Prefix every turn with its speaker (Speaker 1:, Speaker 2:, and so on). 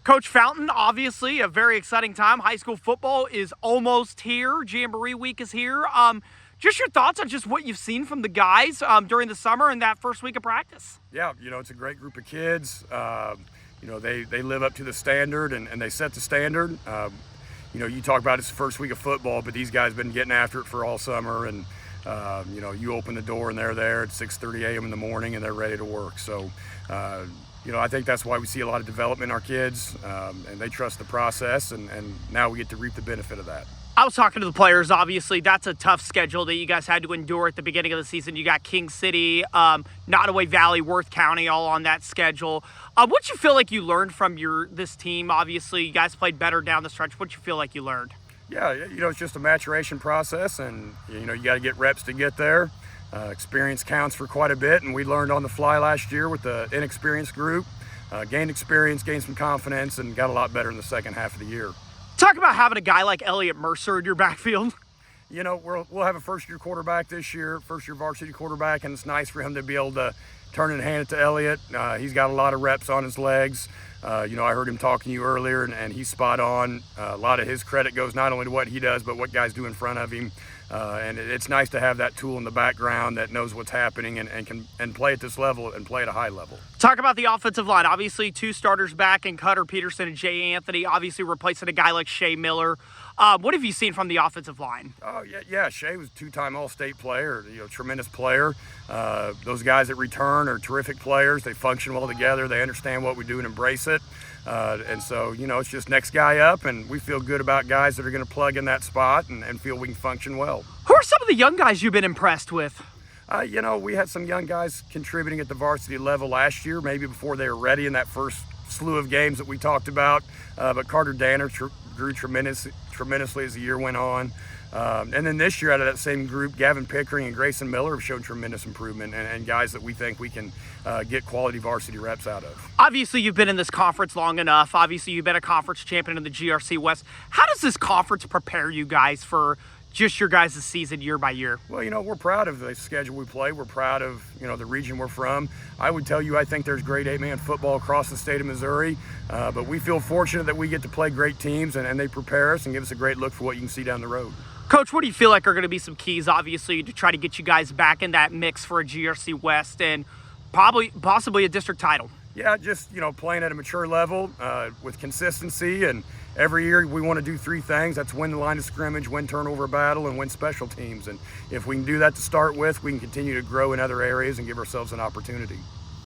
Speaker 1: Coach Fountain, obviously a very exciting time. High school football is almost here. Jamboree week is here. Just your thoughts on just what you've seen from the guys during the summer and that first week of practice.
Speaker 2: Yeah, it's a great group of kids. They live up to the standard and they set the standard. You talk about it's the first week of football, but these guys have been getting after it for all summer. And, you open the door and they're there at 6:30 a.m. in the morning and they're ready to work. So, I think that's why we see a lot of development in our kids, and they trust the process, and now we get to reap the benefit of that.
Speaker 1: I was talking to the players. Obviously, that's a tough schedule that you guys had to endure at the beginning of the season. You got King City, Nottoway Valley, Worth County, all on that schedule. What you feel like you learned from this team? Obviously, you guys played better down the stretch. What you feel like you learned?
Speaker 2: Yeah, it's just a maturation process, and you got to get reps to get there. Experience counts for quite a bit, and we learned on the fly last year with the inexperienced group. Gained experience, gained some confidence, and got a lot better in the second half of the year.
Speaker 1: Talk about having a guy like Elliot Mercer in your backfield.
Speaker 2: We'll have a first-year quarterback this year, first-year varsity quarterback, and it's nice for him to be able to turn it and hand it to Elliot. He's got a lot of reps on his legs. I heard him talking to you earlier, and he's spot on. A lot of his credit goes not only to what he does, but what guys do in front of him. And it's nice to have that tool in the background that knows what's happening and can play at this level and play at a high level.
Speaker 1: Talk about the offensive line. Obviously, two starters back in Cutter Peterson and Jay Anthony, obviously replacing a guy like Shea Miller. What have you seen from the offensive line?
Speaker 2: Oh, yeah. Shea was a two-time All-State player, tremendous player. Those guys that return are terrific players. They function well together. They understand what we do and embrace it. And so, it's just next guy up, and we feel good about guys that are going to plug in that spot and feel we can function well.
Speaker 1: Who are some of the young guys you've been impressed with?
Speaker 2: We had some young guys contributing at the varsity level last year, maybe before they were ready in that first slew of games that we talked about. But Carter Danner grew tremendously as the year went on. And then this year, out of that same group, Gavin Pickering and Grayson Miller have shown tremendous improvement, and guys that we think we can get quality varsity reps out of.
Speaker 1: Obviously, you've been in this conference long enough. Obviously, you've been a conference champion in the GRC West. How does this conference prepare you guys for just your guys' season year by year?
Speaker 2: Well, we're proud of the schedule we play. We're proud of, the region we're from. I would tell you, I think there's great 8-man football across the state of Missouri, but we feel fortunate that we get to play great teams, and they prepare us and give us a great look for what you can see down the road.
Speaker 1: Coach, what do you feel like are going to be some keys, obviously, to try to get you guys back in that mix for a GRC West and possibly a district title?
Speaker 2: Yeah, just, playing at a mature level with consistency. And every year we want to do three things. That's win the line of scrimmage, win turnover battle, and win special teams. And if we can do that to start with, we can continue to grow in other areas and give ourselves an opportunity.